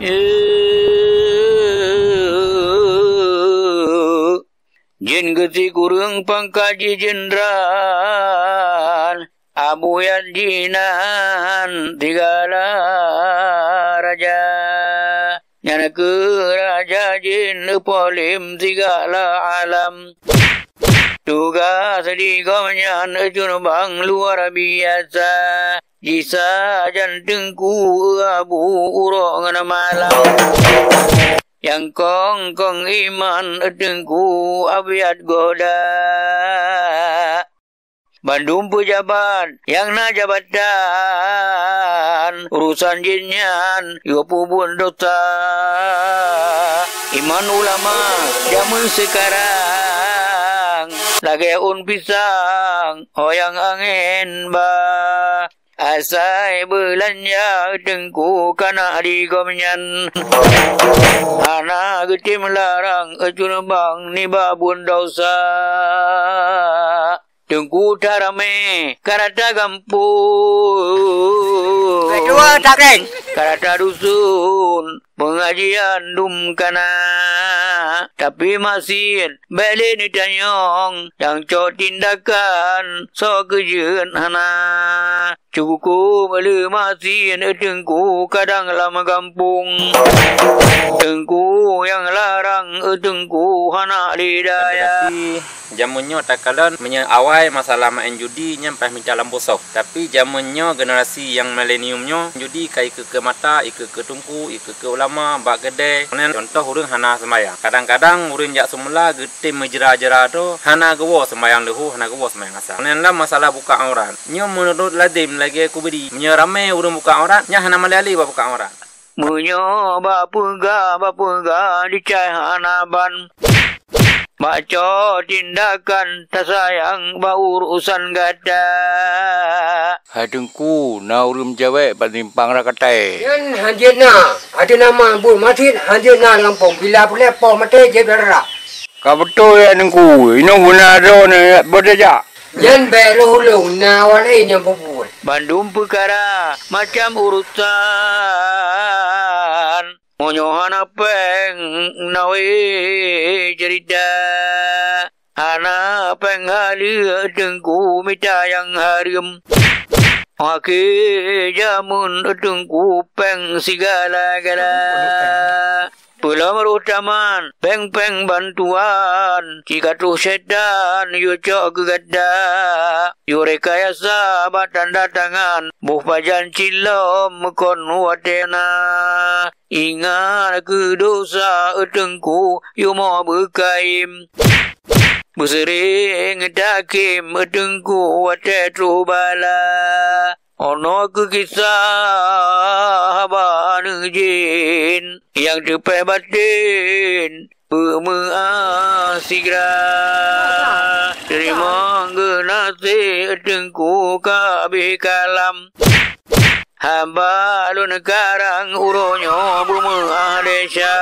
Jin geti kurung pangkaji jenderal Abuyan jinan tigala raja Nyana ke raja jin polim tigala alam Tugas di gomenyan ejun bang luar biasa Jisa jantengku abu urong malam Yang kong iman edengku abiat goda Bandung pejabat yang na jabatan Urusan jinyan yopubun dosa Iman ulama zaman sekarang Lagi un pisang hoyang angin ba Asai belanja dengku kana di gomenyan Anak gede melarang ejun bang ni babun dosa Dengku tarame karata gampung Kedua takeng karata dusun pengajian dum kana tapi masih beli ni tanyong yang co tindakan so kejen hana cukup beli masih dengku kadang lama kampung dengku yang larang dengku hana lidaya jamunnya takalan awal masalah main judi nyampai minta lampu sok tapi jamunnya generasi yang mileniumnya judi kai ke mata ke tungku ke ulama bak gede contoh urang hana sembayang kadang-kadang urang jak semula gede menjera-jera tu hana gewo sembayang lehu hana gewo sembayang asal lah masalah buka aurat nyo menurut ladim lagi aku beri menyerame urang buka aurat nya hana malali buka aurat menyo bapega dicai hana ban Baca tindakan tak sayang bau urusan gada. Hadengku na urum jawab panimpang rakatai. Yan hanjena ada nama bu matin hanjena lampung bila boleh po mate je dara. Ka betul ya dengku. Ino guna do ne bodaja. Yan belo hulung na wale nya bu. Bandung perkara macam urusan Monyohan apeng nawe cerita Anak apeng halia dengku mita yang harim Aki jamun dengku peng segala-gala Pelamar utaman peng-peng bantuan Jika tu sedan yu cok gegada Yu rekayasa tanda tangan Buh pajan cilom kon watena Ingat ke dosa dengku yu mau berkaim Bersering dakim dengku watetru bala Ono ke kisah abang jin yang depan batin pemenasigra terima genasi dengku kabeh kalam hamba lun karang uronyo bumi desa